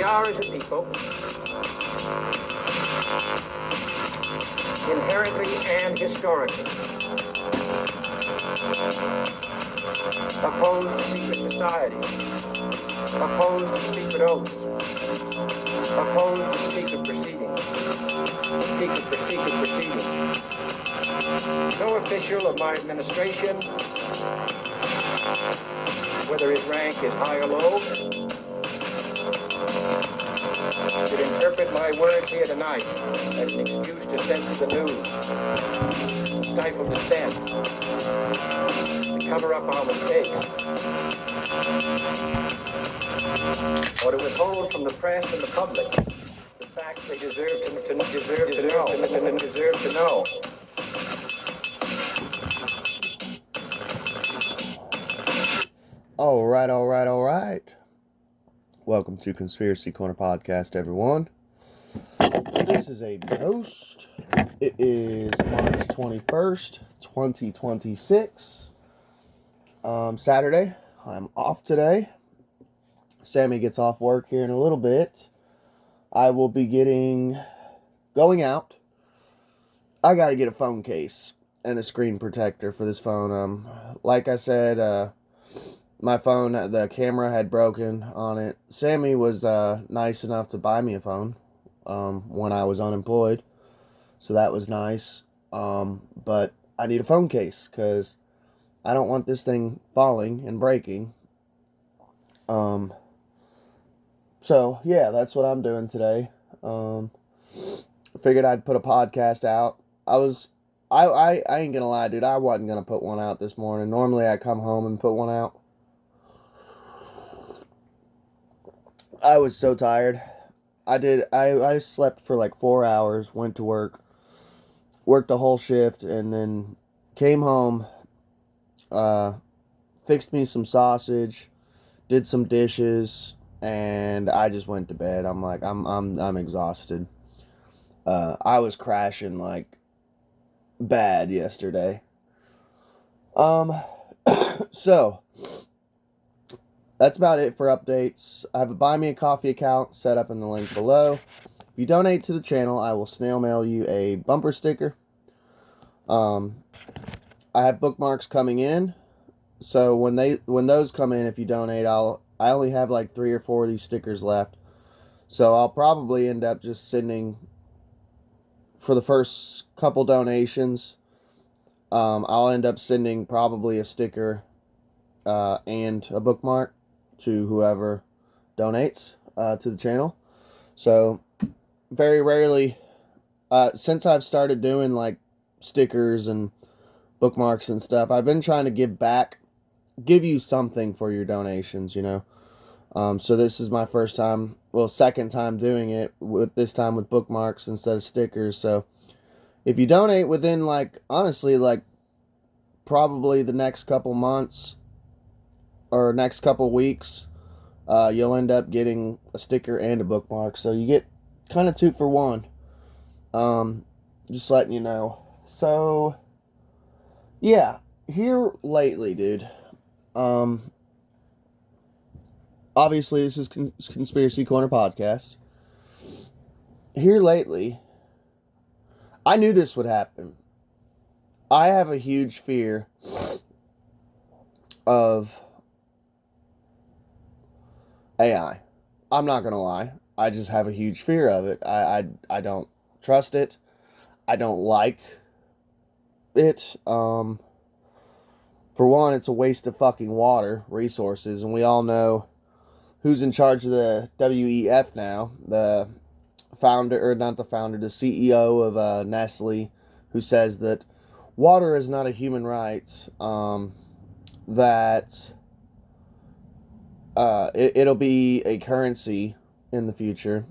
are, as a people, inherently and historically opposed to secret societies, opposed to secret oaths, opposed to secret proceedings. No official of my administration, whether his rank is high or low, should interpret my words here tonight as an excuse to censor the news, to stifle dissent, to cover up our mistakes, or to withhold from the press and the public the facts they deserve to know. All right. Welcome to Conspiracy Corner Podcast, everyone. This is a post. It is March 21st, 2026. Saturday. I'm off today. Sammy gets off work here in a little bit. I will be going out. I got to get a phone case and a screen protector for this phone. Like I said, my phone, the camera had broken on it. Sammy was nice enough to buy me a phone when I was unemployed. So that was nice. But I need a phone case because I don't want this thing falling and breaking. So, yeah, that's what I'm doing today. Figured I'd put a podcast out. I ain't gonna lie, dude. I wasn't gonna put one out this morning. Normally I come home and put one out. I was so tired. I slept for like 4 hours, went to worked the whole shift, and then came home, fixed me some sausage, did some dishes, and I just went to bed. I'm like, I'm exhausted. I was crashing like bad yesterday. So that's about it for updates. I have a Buy Me a Coffee account set up in the link below. If you donate to the channel, I will snail mail you a bumper sticker. I have bookmarks coming in. So when those come in, if you donate, I only have like 3 or 4 of these stickers left. So I'll probably end up just sending, for the first couple donations, I'll end up sending probably a sticker and a bookmark to whoever donates to the channel. So very rarely, since I've started doing like stickers and bookmarks and stuff, I've been trying to give you something for your donations, you know. So this is my second time doing it, this time with bookmarks instead of stickers. So if you donate within honestly probably the next couple months or next couple weeks, you'll end up getting a sticker and a bookmark. So you get kind of 2 for 1. Just letting you know. So yeah, here lately, dude. Obviously this is Conspiracy Corner Podcast. Here lately, I knew this would happen. I have a huge fear of AI. I'm not gonna lie. I just have a huge fear of it. I don't trust it. I don't like it. For one, it's a waste of fucking water resources, and we all know who's in charge of the WEF now. The CEO of Nestle, who says that water is not a human right. That it'll be a currency in the future.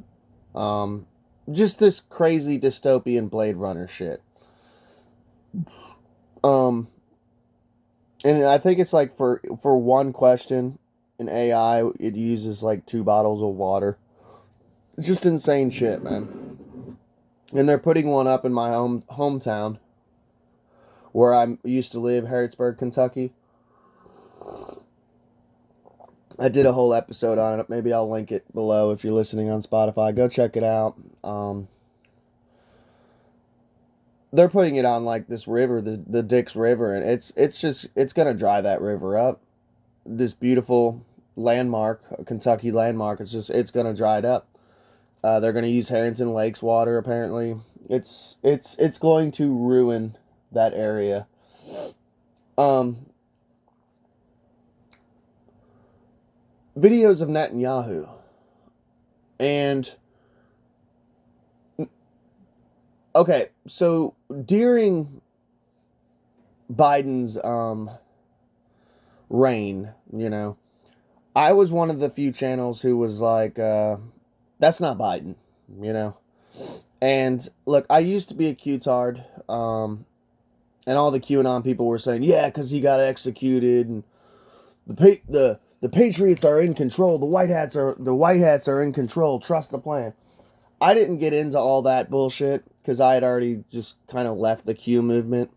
Just this crazy dystopian Blade Runner shit. And I think it's like for one question in AI, it uses like 2 bottles of water. It's just insane shit, man. And they're putting one up in my hometown where I used to live, Harrisburg, Kentucky. I did a whole episode on it. Maybe I'll link it below if you're listening on Spotify. Go check it out. They're putting it on like this river, the Dix River, and it's gonna dry that river up. This beautiful landmark, a Kentucky landmark. It's gonna dry it up. They're gonna use Harrington Lake's water apparently. It's going to ruin that area. Videos of Netanyahu, and okay, so during Biden's reign, I was one of the few channels who was like, that's not Biden, And look, I used to be a Q-tard, and all the QAnon people were saying, yeah, because he got executed, and the Patriots are in control. The White Hats are in control. Trust the plan. I didn't get into all that bullshit because I had already just kind of left the Q movement.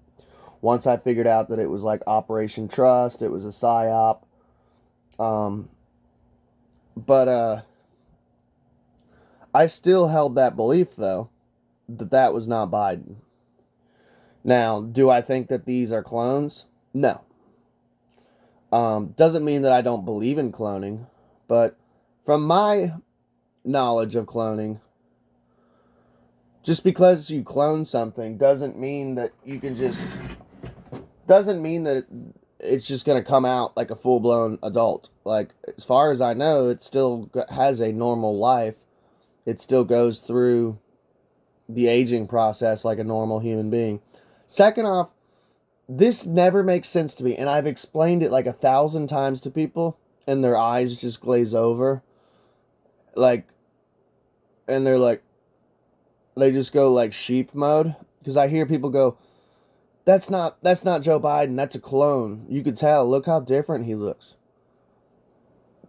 Once I figured out that it was like Operation Trust, it was a psyop. But I still held that belief though, that was not Biden. Now, do I think that these are clones? No. Doesn't mean that I don't believe in cloning, but from my knowledge of cloning, just because you clone something doesn't mean that it's just going to come out like a full-blown adult. Like, as far as I know, it still has a normal life. It still goes through the aging process like a normal human being. Second off, this never makes sense to me, and I've explained it like 1,000 times to people, and their eyes just glaze over. Like, and they're like, they just go like sheep mode. Because I hear people go, that's not Joe Biden, that's a clone. You could tell, look how different he looks.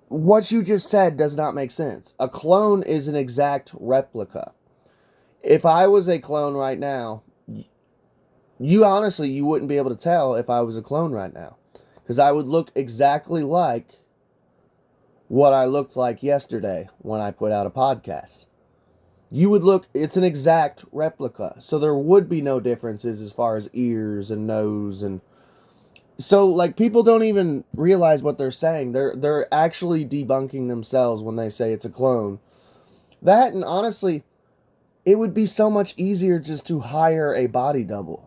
What you just said does not make sense. A clone is an exact replica. If I was a clone right now, you wouldn't be able to tell if I was a clone right now. Because I would look exactly like what I looked like yesterday when I put out a podcast. It's an exact replica. So there would be no differences as far as ears and nose. And so, like, people don't even realize what they're saying. They're actually debunking themselves when they say it's a clone. That, and honestly, it would be so much easier just to hire a body double.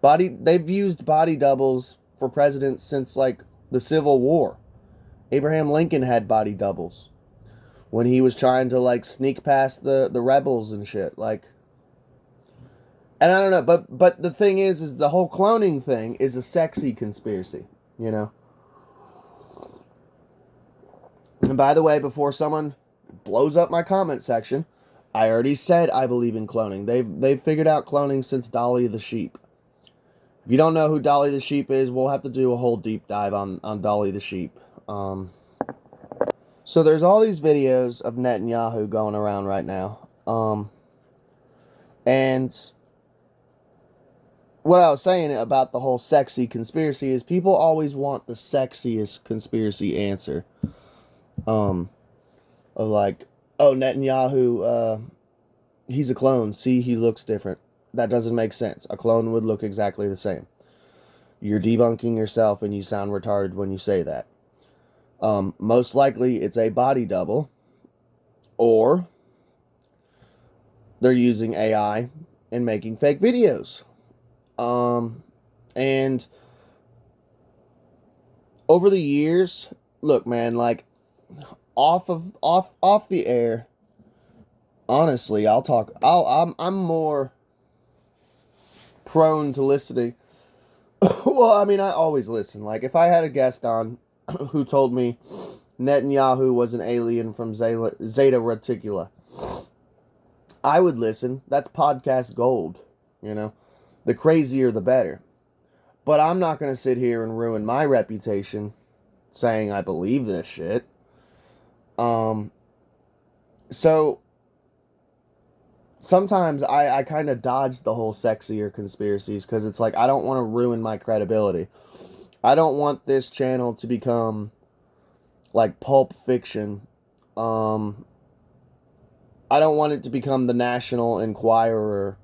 They've used body doubles for presidents since like the Civil War. Abraham Lincoln had body doubles when he was trying to like sneak past the rebels and shit. Like, and I don't know, but the thing is the whole cloning thing is a sexy conspiracy, And by the way, before someone blows up my comment section, I already said I believe in cloning. They've figured out cloning since Dolly the sheep. If you don't know who Dolly the sheep is, we'll have to do a whole deep dive on Dolly the sheep. So there's all these videos of Netanyahu going around right now. And what I was saying about the whole sexy conspiracy is people always want the sexiest conspiracy answer. Of like, oh, Netanyahu, he's a clone. See, he looks different. That doesn't make sense. A clone would look exactly the same. You're debunking yourself and you sound retarded when you say that. Most likely it's a body double, or they're using AI and making fake videos. And over the years, look, man, like off the air, honestly, I'm more prone to listening. Well, I mean, I always listen. Like, if I had a guest on who told me Netanyahu was an alien from Zeta Reticula, I would listen. That's podcast gold, The crazier, the better. But I'm not going to sit here and ruin my reputation saying I believe this shit. So sometimes I kind of dodge the whole sexier conspiracies because it's like I don't want to ruin my credibility. I don't want this channel to become like Pulp Fiction. I don't want it to become the National Enquirer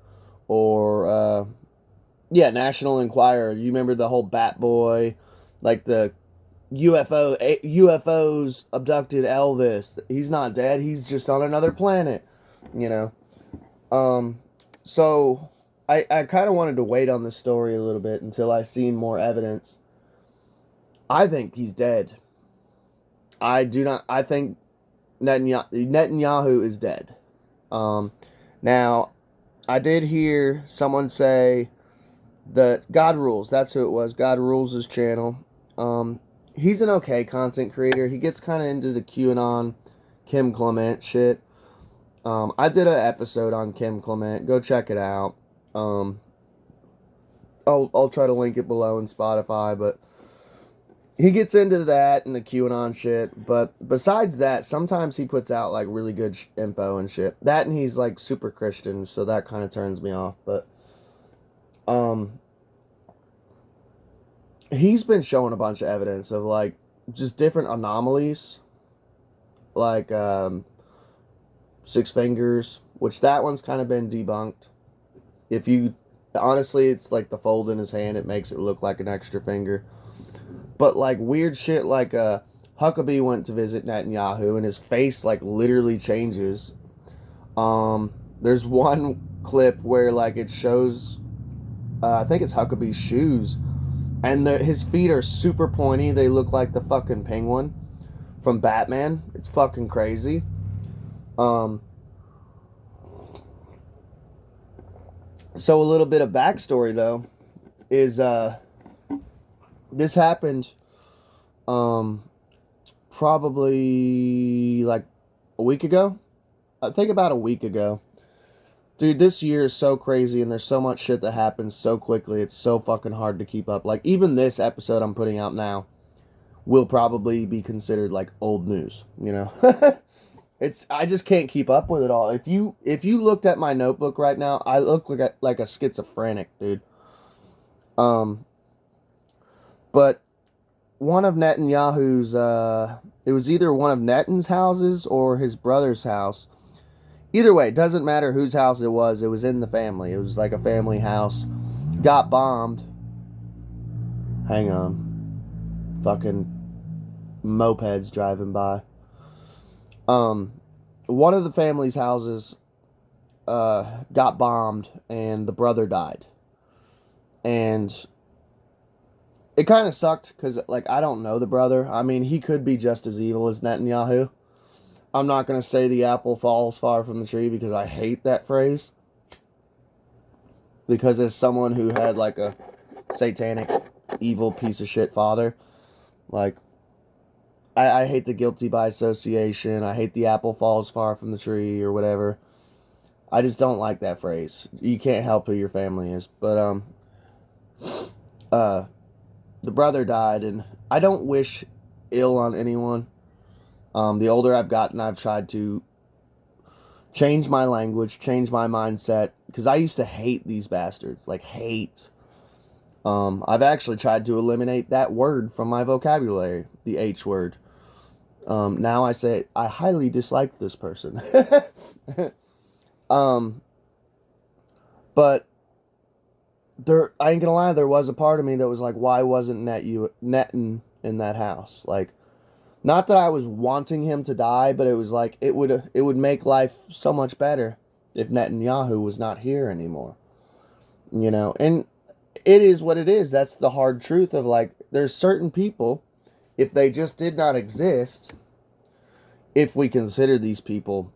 or National Enquirer. You remember the whole Bat Boy, like the UFOs abducted Elvis. He's not dead. He's just on another planet, you know. So I kind of wanted to wait on this story a little bit until I seen more evidence. I think he's dead. I do not. I think Netanyahu is dead. Now, I did hear someone say that God Rules. That's who it was. God Rules his channel. He's an okay content creator. He gets kind of into the QAnon, Kim Clement shit. I did an episode on Kim Clement. Go check it out. I'll try to link it below in Spotify, but he gets into that and the QAnon shit. But besides that, sometimes he puts out like really good info and shit. That, and he's like super Christian, so that kind of turns me off. But he's been showing a bunch of evidence of like just different anomalies, like six fingers, which that one's kind of been debunked. If you honestly, it's like the fold in his hand, it makes it look like an extra finger. But like weird shit, like Huckabee went to visit Netanyahu and his face like literally changes. There's one clip where like it shows, I think it's Huckabee's shoes, and his feet are super pointy. They look like the fucking penguin from Batman. It's fucking crazy. So a little bit of backstory though is this happened probably like a week ago. I think about a week ago. Dude, this year is so crazy and there's so much shit that happens so quickly. It's so fucking hard to keep up. Like even this episode I'm putting out now will probably be considered like old news, you know. I just can't keep up with it all. If you looked at my notebook right now, I look like a schizophrenic, dude. But one of Netanyahu's it was either one of Netan's houses or his brother's house. Either way, it doesn't matter whose house it was in the family. It was like a family house. Got bombed. Hang on. Fucking mopeds driving by. One of the family's houses got bombed and the brother died. And it kind of sucked because, like, I don't know the brother. I mean, he could be just as evil as Netanyahu. I'm not going to say the apple falls far from the tree because I hate that phrase. Because as someone who had, like, a satanic, evil piece of shit father, like, I hate the guilty by association. I hate the apple falls far from the tree or whatever. I just don't like that phrase. You can't help who your family is. But, the brother died, and I don't wish ill on anyone. The older I've gotten, I've tried to change my language, change my mindset, because I used to hate these bastards, like hate. I've actually tried to eliminate that word from my vocabulary, the H word. Now I say, I highly dislike this person. But I ain't gonna lie, there was a part of me that was like, why wasn't Netan in that house? Like, not that I was wanting him to die, but it was like, it would make life so much better if Netanyahu was not here anymore. You know, and it is what it is. That's the hard truth of, like, there's certain people, if they just did not exist, if we consider these people,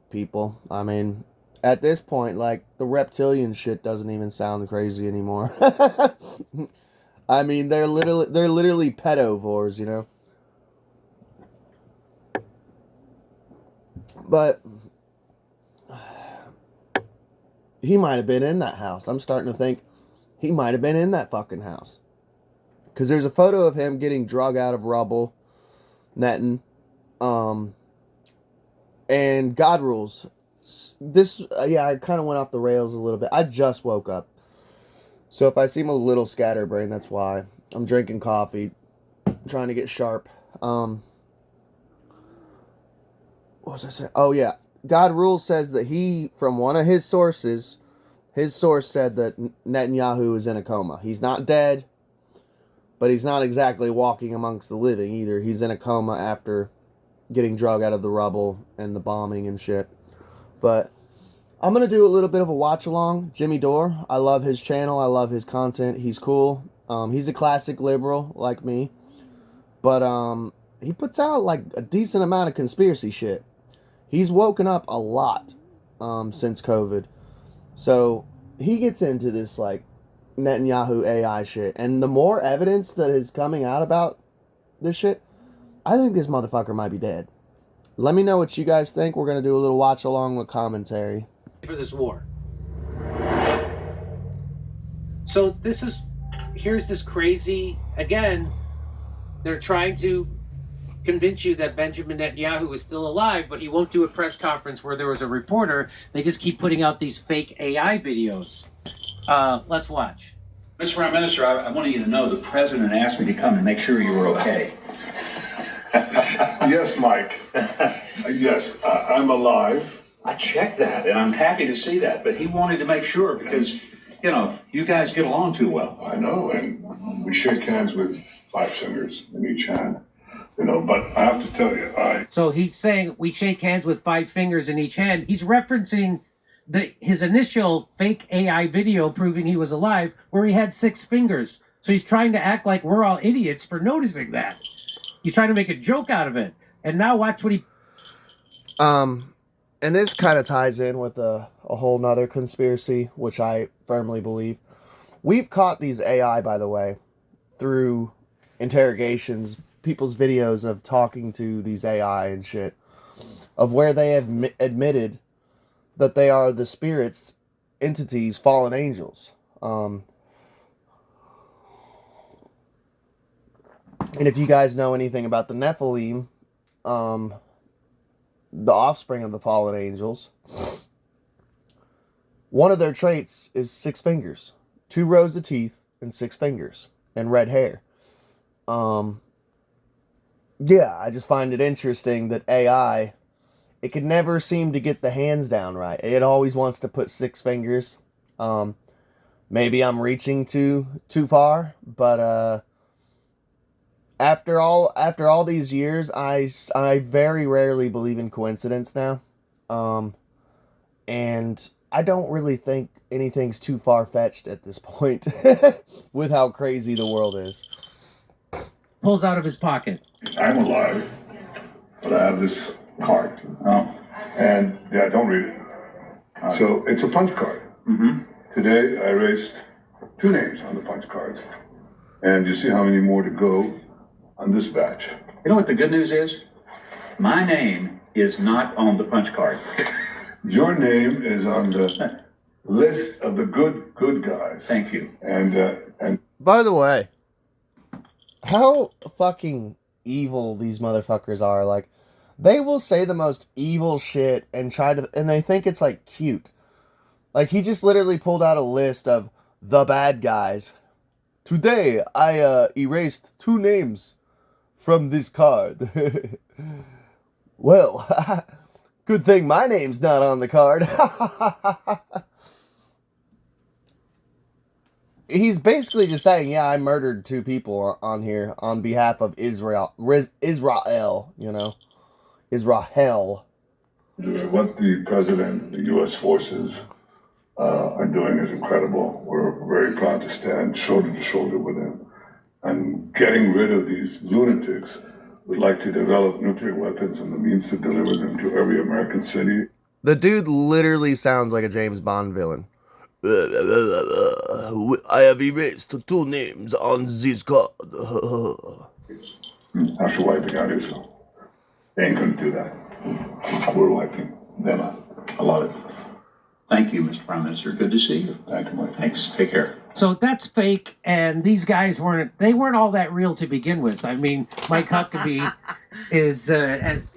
I mean, at this point, like, the reptilian shit doesn't even sound crazy anymore. I mean, they're literally pedovores, you know? But he might have been in that house. I'm starting to think he might have been in that fucking house. Because there's a photo of him getting drug out of rubble, Netan. And God Rules. This, I kind of went off the rails a little bit. I just woke up. So if I seem a little scatterbrained, that's why. I'm drinking coffee, trying to get sharp. what was I saying? Oh, yeah. God Rules says that he, from one of his source said that Netanyahu is in a coma. He's not dead, but he's not exactly walking amongst the living either. He's in a coma after getting drug out of the rubble and the bombing and shit. But I'm going to do a little bit of a watch along. Jimmy Dore, I love his channel. I love his content. He's cool. He's a classic liberal like me. But he puts out like a decent amount of conspiracy shit. He's woken up a lot since COVID. So he gets into this like Netanyahu AI shit. And the more evidence that is coming out about this shit, I think this motherfucker might be dead. Let me know what you guys think. We're going to do a little watch along with commentary. For this war. So here's this crazy, again, they're trying to convince you that Benjamin Netanyahu is still alive, but he won't do a press conference where there was a reporter. They just keep putting out these fake AI videos. Let's watch. Mr. Prime Minister, I wanted you to know the president asked me to come and make sure you were okay. Yes, Mike. Yes, I'm alive. I checked that, and I'm happy to see that, but he wanted to make sure because, you guys get along too well. I know, and we shake hands with 5 fingers in each hand. But I have to tell you, So he's saying we shake hands with 5 fingers in each hand. He's referencing his initial fake AI video proving he was alive, where he had 6 fingers. So he's trying to act like we're all idiots for noticing that. He's trying to make a joke out of it. And now watch what he... And this kind of ties in with a whole nother conspiracy, which I firmly believe. We've caught these AI, by the way, through interrogations, people's videos of talking to these AI and shit, of where they have admitted that they are the spirits, entities, fallen angels. And if you guys know anything about the Nephilim, the offspring of the fallen angels, one of their traits is 6 fingers, 2 rows of teeth and 6 fingers and red hair. Yeah, I just find it interesting that AI, it could never seem to get the hands down right. It always wants to put 6 fingers. Maybe I'm reaching too far, but after all these years, I very rarely believe in coincidence now. And I don't really think anything's too far-fetched at this point with how crazy the world is. Pulls out of his pocket. I'm alive, but I have this card. Oh. And, don't read it. So it's a punch card. Mm-hmm. Today, I erased 2 names on the punch cards. And you see how many more to go on this batch. You know what the good news is? My name is not on the punch card. Your name is on the list of the good guys. Thank you. And by the way, how fucking evil these motherfuckers are. Like, they will say the most evil shit and they think it's like cute. Like, he just literally pulled out a list of the bad guys. Today, I erased 2 names from this card. Well, good thing my name's not on the card. He's basically just saying, yeah, I murdered 2 people on here on behalf of Israel, Israel. what the president, the U.S. forces are doing is incredible. We're very proud to stand shoulder to shoulder with them. And getting rid of these lunatics would like to develop nuclear weapons and the means to deliver them to every American city. The dude literally sounds like a James Bond villain. I have erased 2 names on this card. After wiping out Israel. They ain't gonna do that. We're wiping them out. I love it. Thank you, Mr. Prime Minister. Good to see you. Thank you, Mike. Thanks. Take care. So that's fake, and these guys weren't all that real to begin with. I mean, Mike Huckabee is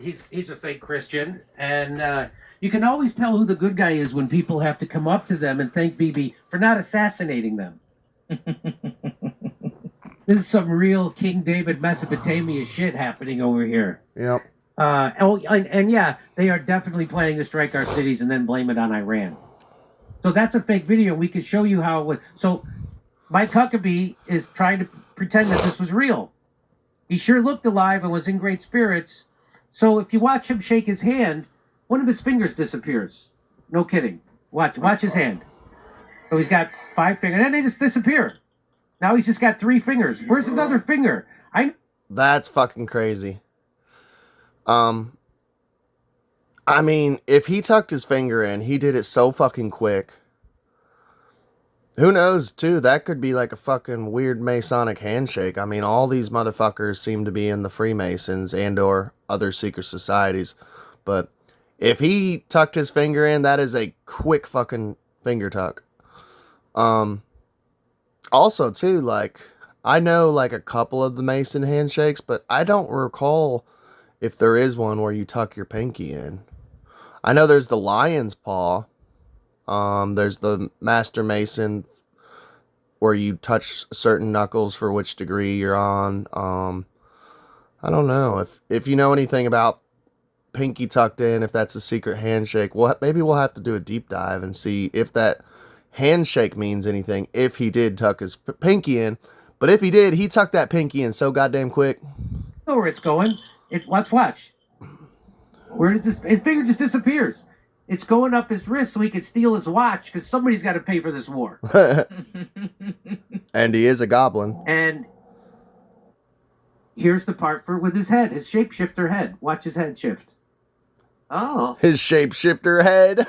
he's a fake Christian, and you can always tell who the good guy is when people have to come up to them and thank Bibi for not assassinating them. This is some real King David Mesopotamia shit happening over here. Yep. And yeah, they are definitely planning to strike our cities and then blame it on Iran. So that's a fake video. We could show you how it was. So Mike Huckabee is trying to pretend that this was real. He sure looked alive and was in great spirits. So if you watch him shake his hand, one of his fingers disappears. No kidding. Watch his hand. So he's got 5 fingers, and then they just disappear. Now he's just got 3 fingers. Where's his other finger? That's fucking crazy. I mean, if he tucked his finger in, he did it so fucking quick. Who knows, too? That could be like a fucking weird Masonic handshake. I mean, all these motherfuckers seem to be in the Freemasons and or other secret societies. But if he tucked his finger in, that is a quick fucking finger tuck. Also, too, like, I know like a couple of the Mason handshakes, but I don't recall if there is one where you tuck your pinky in. I know there's the lion's paw. There's the Master Mason where you touch certain knuckles for which degree you're on. I don't know if you know anything about pinky tucked in, if that's a secret handshake. Maybe we'll have to do a deep dive and see if that handshake means anything. If he did tuck his pinky in, but if he did, he tucked that pinky in so goddamn quick. Know where it's going. Watch. Where does his finger just disappears? It's going up his wrist so he can steal his watch because somebody's got to pay for this war. And he is a goblin. And here's the part with his head, his shapeshifter head. Watch his head shift. Oh. His shapeshifter head.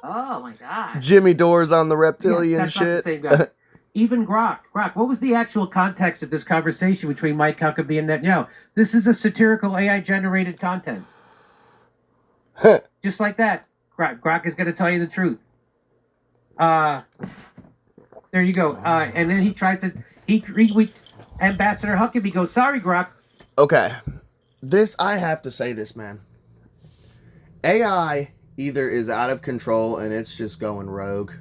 Oh my god. Jimmy Doors on the reptilian that's shit. Not the same guy. Even Grok, what was the actual context of this conversation between Mike Huckabee and Netanyahu? This is a satirical AI-generated content. Just like that. Grok is going to tell you the truth. There you go. And then he tries to... Ambassador Huckabee goes, sorry, Grok. Okay. I have to say this, man. AI either is out of control and it's just going rogue.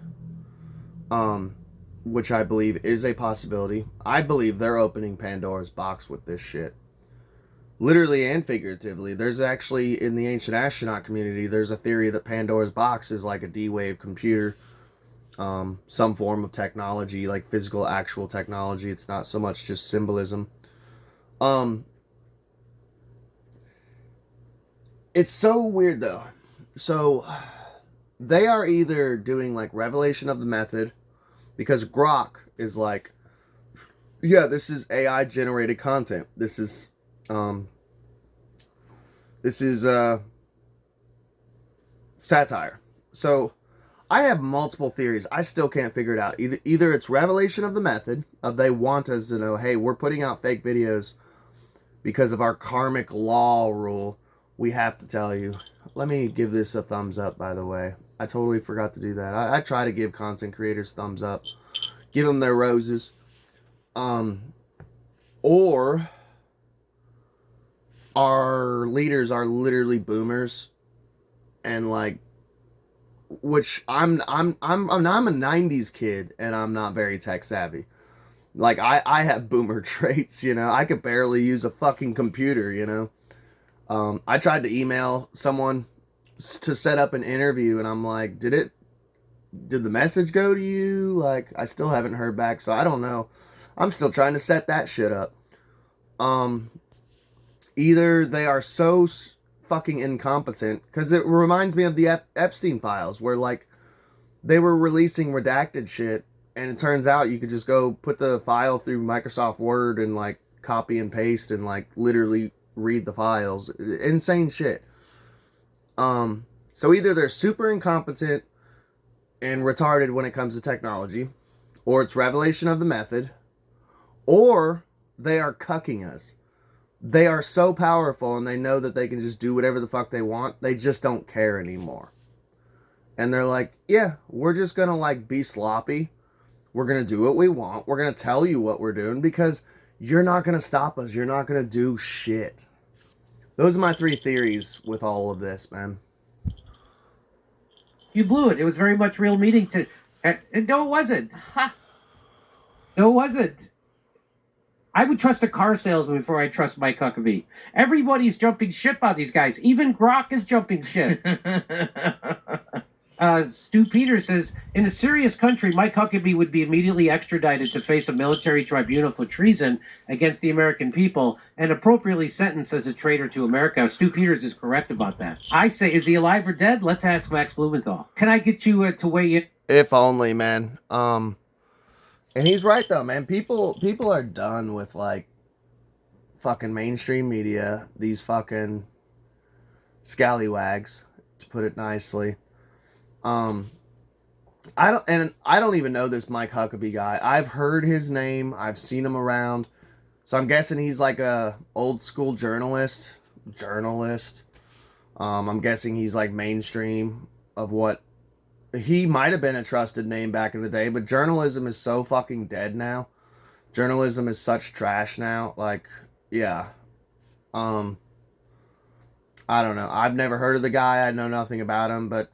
Which I believe is a possibility. I believe they're opening Pandora's box with this shit. Literally and figuratively. There's actually, in the ancient astronaut community, there's a theory that Pandora's box is like a D-Wave computer. Some form of technology, like physical, actual technology. It's not so much just symbolism. It's so weird, though. So, they are either doing, like, revelation of the method, because Grok is like, yeah, this is AI-generated content. This is satire. So, I have multiple theories. I still can't figure it out. Either it's revelation of the method, of they want us to know, hey, we're putting out fake videos because of our karmic law rule. We have to tell you. Let me give this a thumbs up, by the way. I totally forgot to do that. I try to give content creators thumbs up. Give them their roses. Or our leaders are literally boomers. And like, which I'm a 90s kid and I'm not very tech savvy. Like I have boomer traits, you know. I could barely use a fucking computer, you know. I tried to email someone to set up an interview and I'm like, did the message go to you? Like, I still haven't heard back, so I don't know. I'm still trying to set that shit up. Either they are so fucking incompetent, because it reminds me of the Epstein files, where, like, they were releasing redacted shit, and it turns out you could just go put the file through Microsoft Word and, like, copy and paste and, like, literally read the files. Insane shit. So either they're super incompetent and retarded when it comes to technology, or it's revelation of the method, or they are cucking us. They are so powerful and they know that they can just do whatever the fuck they want. They just don't care anymore. And they're like, yeah, we're just gonna like be sloppy. We're gonna do what we want. We're gonna tell you what we're doing because you're not gonna stop us. You're not gonna do shit. Those are my 3 theories with all of this, man. You blew it. It was very much real meeting and no, it wasn't. No, it wasn't. I would trust a car salesman before I trust Mike Huckabee. Everybody's jumping ship on these guys. Even Grok is jumping ship. Stu Peters says, in a serious country, Mike Huckabee would be immediately extradited to face a military tribunal for treason against the American people and appropriately sentenced as a traitor to America. Stu Peters is correct about that. I say, is he alive or dead? Let's ask Max Blumenthal. Can I get you to weigh in? If only, man. And he's right though, man. People are done with like fucking mainstream media. These fucking scallywags, to put it nicely. I don't even know this Mike Huckabee guy. I've heard his name. I've seen him around. So I'm guessing he's like a old school journalist. I'm guessing he's like mainstream of what he might have been a trusted name back in the day, but journalism is so fucking dead now. Journalism is such trash now. Like, yeah. I don't know. I've never heard of the guy. I know nothing about him, but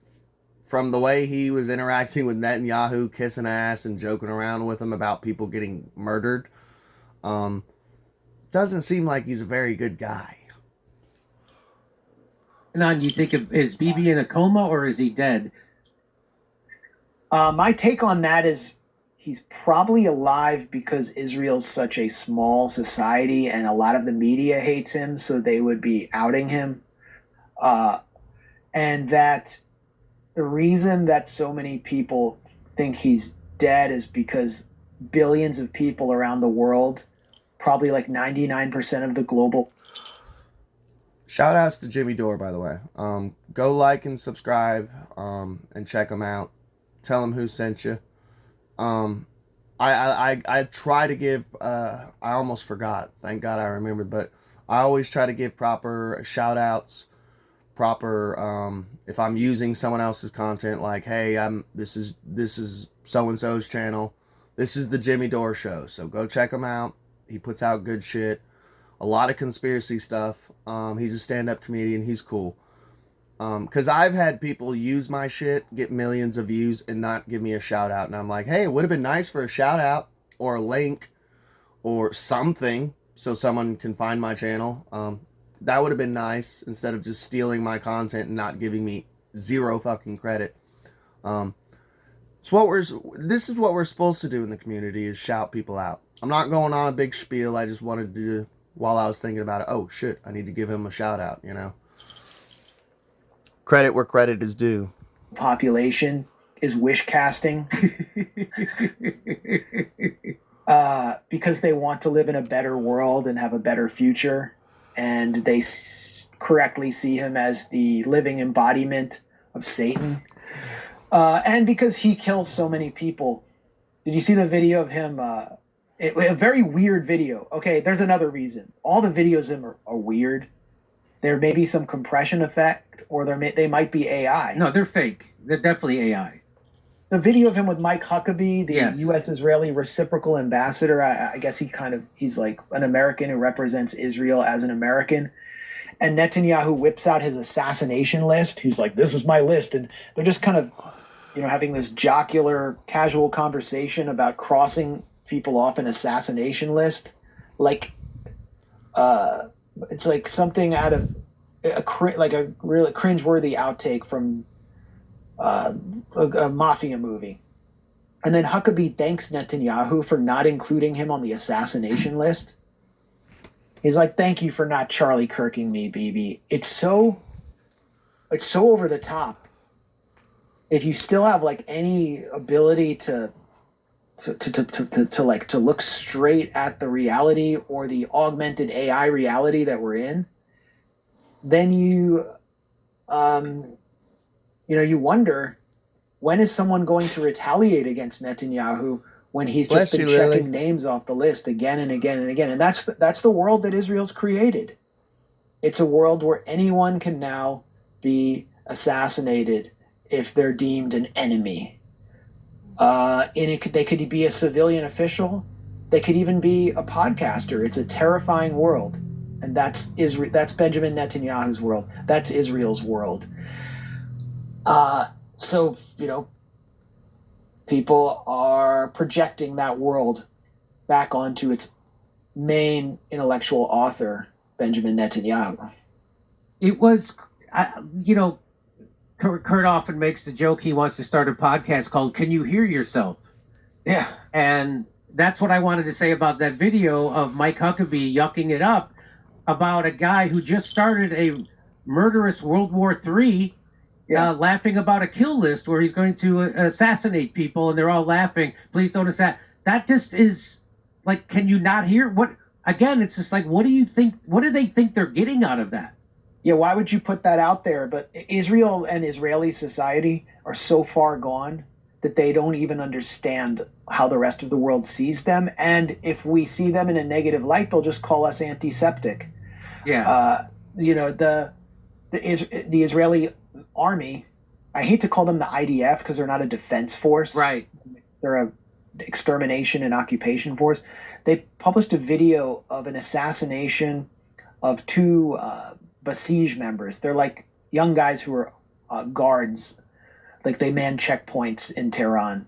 from the way he was interacting with Netanyahu, kissing ass and joking around with him about people getting murdered, doesn't seem like he's a very good guy. On, you think is Bibi in a coma or is he dead? My take on that is he's probably alive because Israel's such a small society and a lot of the media hates him, so they would be outing him. And that the reason that so many people think he's dead is because billions of people around the world, probably like 99% of the global. Shout outs to Jimmy Dore, by the way. Go like and subscribe and check him out. Tell him who sent you. I try to give, I almost forgot. Thank God I remembered, but I always try to give proper shout outs, proper, if I'm using someone else's content, like, hey, this is so-and-so's channel. This is the Jimmy Dore Show. So go check him out. He puts out good shit. A lot of conspiracy stuff. He's a stand-up comedian. He's cool. Because I've had people use my shit, get millions of views, and not give me a shout out. And I'm like, hey, it would have been nice for a shout out or a link or something so someone can find my channel. That would have been nice instead of just stealing my content and not giving me zero fucking credit. This is what we're supposed to do in the community, is shout people out. I'm not going on a big spiel. I just wanted to, while I was thinking about it, oh shit, I need to give him a shout out, you know? Credit where credit is due. Population is wish casting because they want to live in a better world and have a better future, and they correctly see him as the living embodiment of Satan, and because he kills so many people. Did you see the video of him? A very weird video. Okay, there's another reason. All the videos of him are weird. There may be some compression effect, or they might be AI. No, they're fake. They're definitely AI. The video of him with Mike Huckabee, the Yes. U.S.-Israeli reciprocal ambassador, I guess he's like an American who represents Israel as an American. And Netanyahu whips out his assassination list. He's like, this is my list. And they're just kind of, having this jocular, casual conversation about crossing people off an assassination list. Like, it's like something out of a really cringeworthy outtake from a mafia movie. And then Huckabee thanks Netanyahu for not including him on the assassination list. He's like, thank you for not Charlie Kirking me, Bibi. It's so over the top. If you still have like any ability to look straight at the reality or the augmented AI reality that we're in, then you wonder, when is someone going to retaliate against Netanyahu when he's just been checking names off the list again and again and again? And that's the world that Israel's created. It's a world where anyone can now be assassinated if they're deemed an enemy. They could be a civilian official. They could even be a podcaster. It's a terrifying world, and that's Israel. That's Benjamin Netanyahu's world. That's Israel's world. So people are projecting that world back onto its main intellectual author, Benjamin Netanyahu. It was, you know, Kurt often makes the joke he wants to start a podcast called "Can You Hear Yourself?" Yeah. And that's what I wanted to say about that video of Mike Huckabee yucking it up about a guy who just started a murderous World War III, laughing about a kill list where he's going to assassinate people, and they're all laughing. Please don't assassinate. That just is like, can you not hear what? Again, it's just like, what do you think? What do they think they're getting out of that? Yeah, why would you put that out there? But Israel and Israeli society are so far gone that they don't even understand how the rest of the world sees them. And if we see them in a negative light, they'll just call us antiseptic. Yeah. You know, the Israeli army, I hate to call them the IDF because they're not a defense force. Right. They're a extermination and occupation force. They published a video of an assassination of two Basij members. They're like young guys who are guards, like they man checkpoints in Tehran,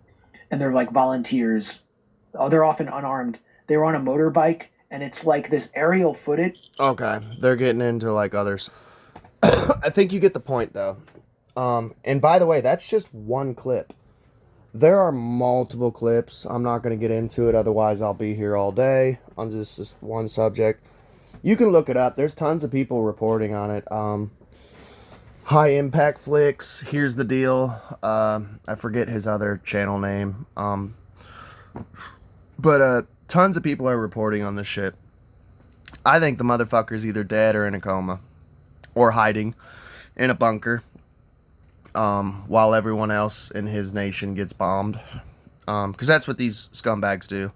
and they're like volunteers. Oh, they're often unarmed. They were on a motorbike, and it's like this aerial footage. Okay, they're getting into like others. I think you get the point though. And by the way, that's just one clip. There are multiple clips. I'm not going to get into it, otherwise I'll be here all day on just this one subject. You can look it up. There's tons of people reporting on it. High Impact Flicks. Here's the deal. I forget his other channel name. But tons of people are reporting on this shit. I think the motherfucker's either dead or in a coma. Or hiding in a bunker. While everyone else in his nation gets bombed. Because that's what these scumbags do.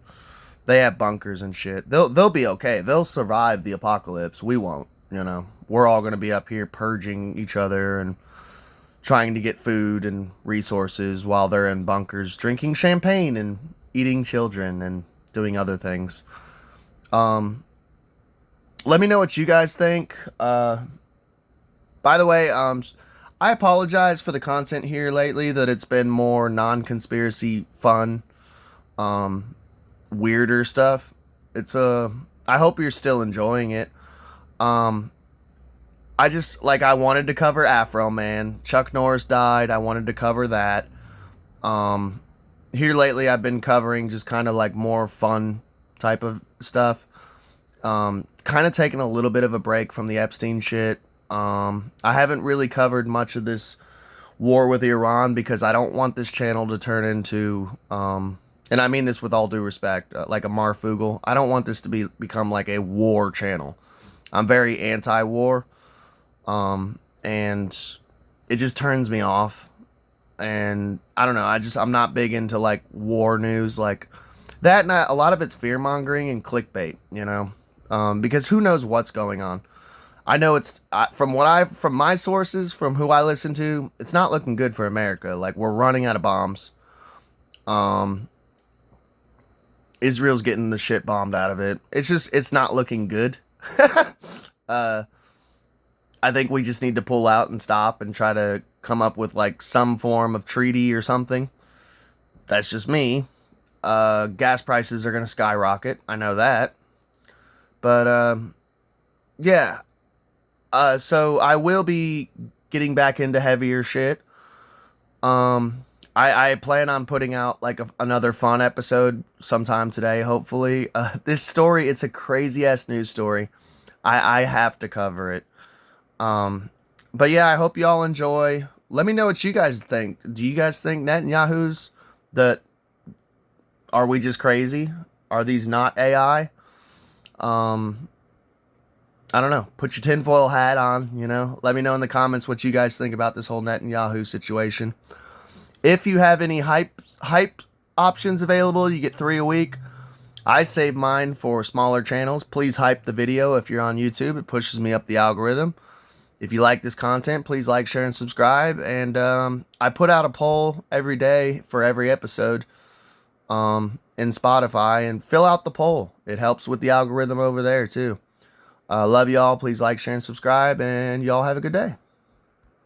They have bunkers and shit. They'll be okay. They'll survive the apocalypse. We won't, you know. We're all going to be up here purging each other and trying to get food and resources while they're in bunkers drinking champagne and eating children and doing other things. Let me know what you guys think. By the way, I apologize for the content here lately, that it's been more non-conspiracy fun, weirder stuff. It's I hope you're still enjoying it. I just, like, I wanted to cover Afro Man. Chuck Norris died. I wanted to cover that. Here lately I've been covering just kind of like more fun type of stuff. Kind of taking a little bit of a break from the Epstein shit. I haven't really covered much of this war with Iran because I don't want this channel to turn into, and I mean this with all due respect, like a Marfoogle. I don't want this to become like a war channel. I'm very anti-war, and it just turns me off. And I don't know, I'm not big into like war news like that. And a lot of it's fear mongering and clickbait, you know, because who knows what's going on. I know it's from my sources, from who I listen to, it's not looking good for America. Like, we're running out of bombs. Israel's getting the shit bombed out of it. It's not looking good. I think we just need to pull out and stop and try to come up with like some form of treaty or something. That's just me. Gas prices are going to skyrocket. I know that. But, yeah. So I will be getting back into heavier shit. I plan on putting out like another fun episode sometime today, hopefully. This story, it's a crazy ass news story. I have to cover it. But yeah, I hope you all enjoy. Let me know what you guys think. Do you guys think Netanyahu's are we just crazy? Are these not AI? I don't know. Put your tinfoil hat on, you know. Let me know in the comments what you guys think about this whole Netanyahu situation. If you have any hype options available, you get 3 a week. I save mine for smaller channels. Please hype the video if you're on YouTube. It pushes me up the algorithm. If you like this content, please like, share, and subscribe. And I put out a poll every day for every episode in Spotify. And fill out the poll. It helps with the algorithm over there, too. Love y'all. Please like, share, and subscribe. And y'all have a good day.